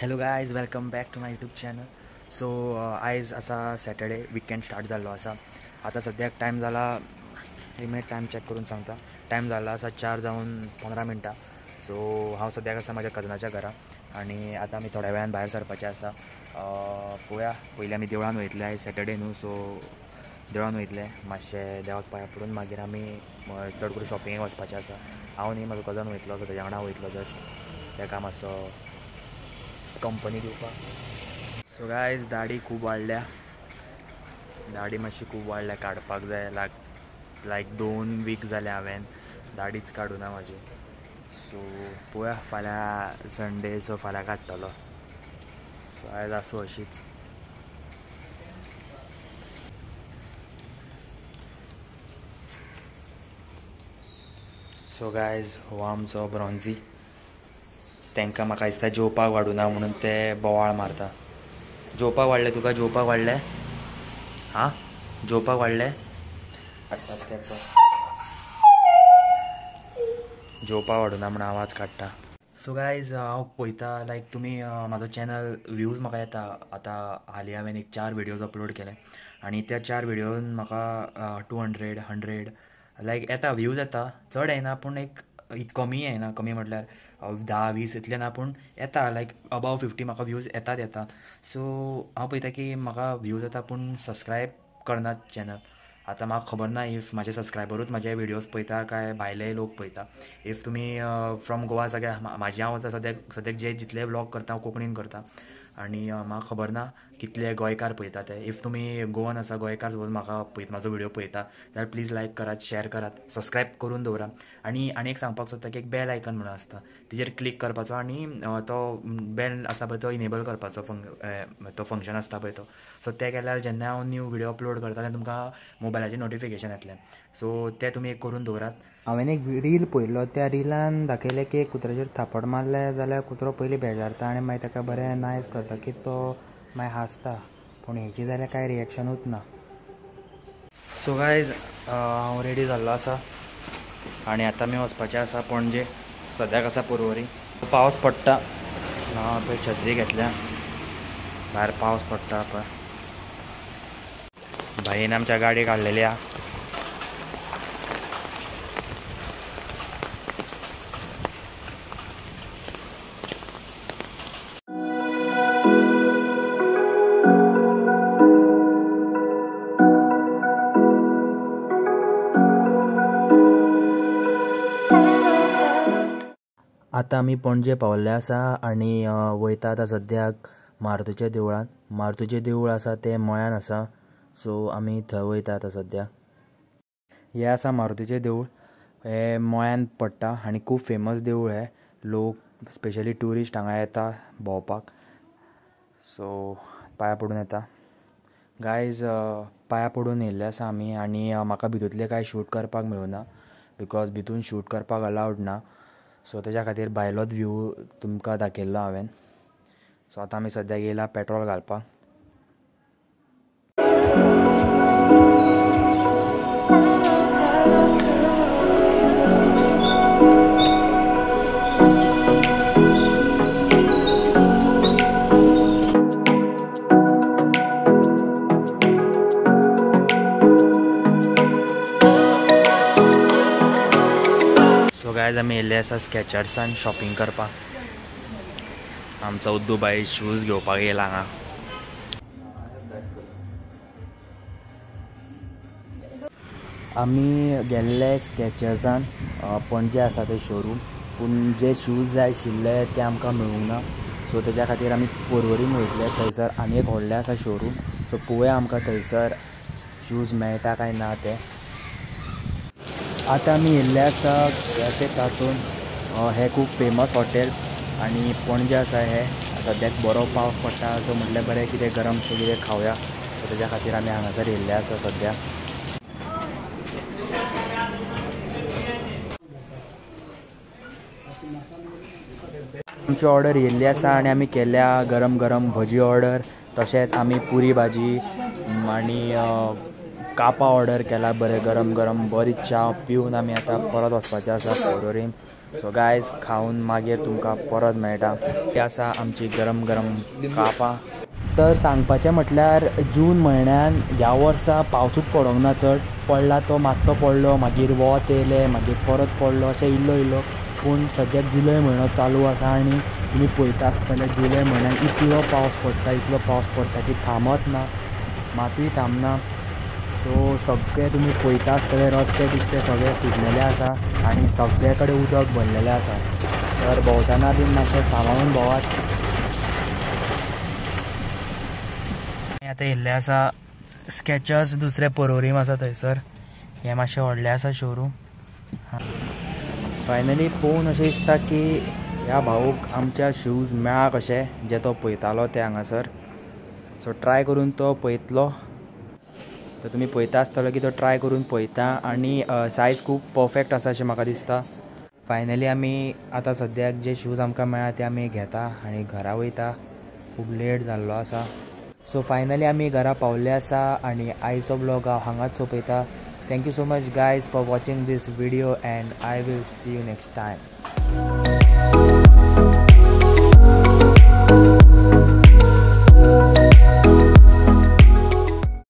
Hello guys, welcome back to my YouTube channel. So आयज असा Saturday weekend start जाल्लो आसा. आतां सद्याक टायम जाला, एक मिनिट टायम चॅक करून सांगता. टायम जाला आसा 4:15. सो हांव सद्याक आसा म्हाज्या कजनाच्या घरा आनी आतां आमी थोड्या वेळान भायर सरपाचें आसा. पळोवया, पयलीं आमी देवळान वयतले. आयज सॅटर्डे न्हू, सो देवळान वयतले, मातशें देवाक पांयां पडून मागीर आमी चड करून शॉपिंगेक वचपाचें आसा. हांव न्ही, म्हाजो कजन वयतलो, सो तेज्या वांगडा वयतलो जस्ट तेका मातसो कंपनी दिवपाक. सो गायज, दाढी खूब वाडल्या, दाढी मातशी खूब वाडल्या, काडपाक जाय. लायक 2 वीक जाले हांवें दाढीच काडूना म्हाजी. सो पळोवया, फाल्यां संडे, सो फाल्यां काडटलो. सो आयज आसूं अशीच. सो गायज, हो आमचो ब्रॉन्झी. तांकां म्हाका दिसता जेवपाक वाडूना म्हणून ते बोवाळ मारता. जेवपाक वाडलें तुका? जेवपाक वाडलें? हां, जेवपाक वाडलें? जेवपाक वाडूना म्हणून आवाज काडटा. सो गायज, हांव पळयता लायक तुमी म्हाजो चॅनल व्ह्यूज म्हाका येता. आतां हालीं हांवें एक 4 व्हिडियोज अपलोड केले आनी त्या 4 व्हिडियोन म्हाका 200 100 लायक येता, व्ह्यूज येता. चड येना पूण एक कमी येना. कमी म्हटल्यार 10-20 इतले ना, पूण येता लायक अबाव 50 म्हाका व्ह्यूज येता. सो हांव पळयता की म्हाका व्ह्यूज येता पूण सबस्क्रायब करनात चॅनल. आतां म्हाका खबर ना इफ म्हाजे सबस्क्रायबरूच म्हाजे व्हिडियोज पळयता काय भायले लोक पळयता. इफ तुमी फ्रॉम गोवा सगळ्या म्हाजे, हांव आतां सद्याक जे जितले व्लॉग करता हांव कोंकणीन करता आनी म्हाका खबर ना कितले गोंयकार पळयता ते. इफ तुमी गोवन आसा, गोंयकार सपोज म्हाका म्हाजो व्हिडियो पळयता जाल्यार प्लीज लायक करात, शेअर करात, सबस्क्रायब करून दवरा. आनी एक सांगपाक सोदता की एक बेल आयकन म्हणून आसता, तेजेर क्लिक करपाचो आनी तो बेल आसा पळय तो इनेबल करपाचो. तो फंक्शन आसता पळय तो. सो तें केल्यार जेन्ना हांव न्यू व्हिडियो अपलोड करता तेन्ना तुमकां मोबायलाचेर नोटिफिकेशन येतलें. सो तें तुमी एक करून दवरात. हांवें एक रील पळयल्लो, त्या रिलान दाखयलें की कुत्र्याचेर थापड मारले जाल्यार कुत्रो पयलीं बेजारता आनी मागीर ताका बरें नायस करता की तो मागीर हांसता. पूण हेची जाल्यार कांय रिएक्शनूच ना. सो गायज, हांव रेडी जाल्लो आसा आनी आतां आमी वचपाचें आसा पणजे. सद्याक आसा पर्वरी. पावस पडटा, हांव पळय छत्री घेतल्या, भायर पावस पडटा पळय. भाईन आमच्या गाडी काडलेली आहा. आतां आमी पणजे पावल्ले आसा आनी वयता आतां सद्याक मारुतीच्या देवळान. मारुतीचें देवूळ आसा तें मळ्यान आसा, सो आमी थंय वयता आतां सद्याक. हें आसा मारुतीचें देवूळ. हें मळ्यान पडटा आनी खूब फेमस देवूळ हें. लोक स्पेशली ट्युरिस्ट हांगा येता भोंवपाक. सो पांयां पडून येता. गायज, पांयां पडून येयल्ले आसा आमी आनी म्हाका भितूंतलें कांय शूट करपाक मेळूना बिकॉज भितून शूट करपाक अलावड ना. सो तेज्या खातीर भायलोच व्यू तुमकां दाखयल्लो हांवें. सो आतां आमी सद्याक येयला पेट्रोल घालपाक. सो गायज, आमी येयल्ले आसा स्केचर्सान शॉपिंग करपाक. आमचो उद्दू बाई शूज घेवपाक येयला हांगा. आमी गेल्ले स्केचर्सान, पणजे आसा तें शोरूम, पूण जे शूज जाय आशिल्ले ते आमकां मेळूंक ना. सो तेज्या खातीर आमी पर्वरीन वयतले. थंयसर आनी एक व्हडलें आसा शोरूम. सो पळोवया आमकां थंयसर शूज मेळटा काय ना ते. आतां आमी येयल्ले आसा कॅफे तातून. हें खूब फेमस हॉटेल आनी पणजे आसा हें. सद्याक बरो पावस पडटा, सो म्हटल्यार बरें कितें गरमशें कितें खावया. सो तेज्या खातीर आमी हांगासर येयल्ले आसा सद्याक. आमची ऑर्डर येयल्ली आसा आनी आमी केल्या गरम गरम भजी ऑर्डर. तशेंच आमी पुरी भाजी आनी कापां ऑर्डर केला. बरें गरम गरम बरी च्या पिवन आमी आतां परत वचपाचें आसा पर्वरीन. सो गायज खाऊन मागीर तुमकां परत मेळटा. ती आसा आमची गरम गरम कापां. तर सांगपाचें म्हटल्यार जून म्हयन्यान ह्या वर्सा पावसूच पडोंक ना चड. पडला तो मातसो पडलो, मागीर वत येयलें, मागीर परत पडलो, अशें इल्लो. पूण सद्याक जुलय म्हयनो चालू आसा आनी तुमी पळयता आसतले जुलय म्हयन्यान इतलो पावस पडटा की थांबत ना, मातूय थांबना. सो सगळे तुमी पळयता आसतले रस्ते बिस्ते सगळे फुटलेले आसा आनी सगळे कडेन उदक भरलेलें आसा. तर भोंवतना बीन मातशें सांबाळून भोंवात. आतां येयल्ले आसा स्केचर्स, दुसरे परोरीम आसा थंयसर. हे मातशें व्हडलें आसा शोरूम. फायनली पळोवन अशें दिसता की ह्या भाऊक आमच्या शूज मेळ्ळा कशें जे तो पळयतालो ते हांगासर. सो ट्राय करून तो पळयतलो. तर तुमी पळयता आसतलो की तो ट्राय करून पळयता आनी सायज खूब परफेक्ट आसा अशें म्हाका दिसता. फायनली आमी आतां सद्याक जे शूज आमकां मेळ्ळा ते आमी घेता आनी घरा वयता. खूब लेट जाल्लो आसा. सो फायनली आमी घरा पावल्ले आसा आनी आयचो ब्लॉग हांव हांगाच सोंपयता. Thank you so much guys for watching this video and I will see you next time.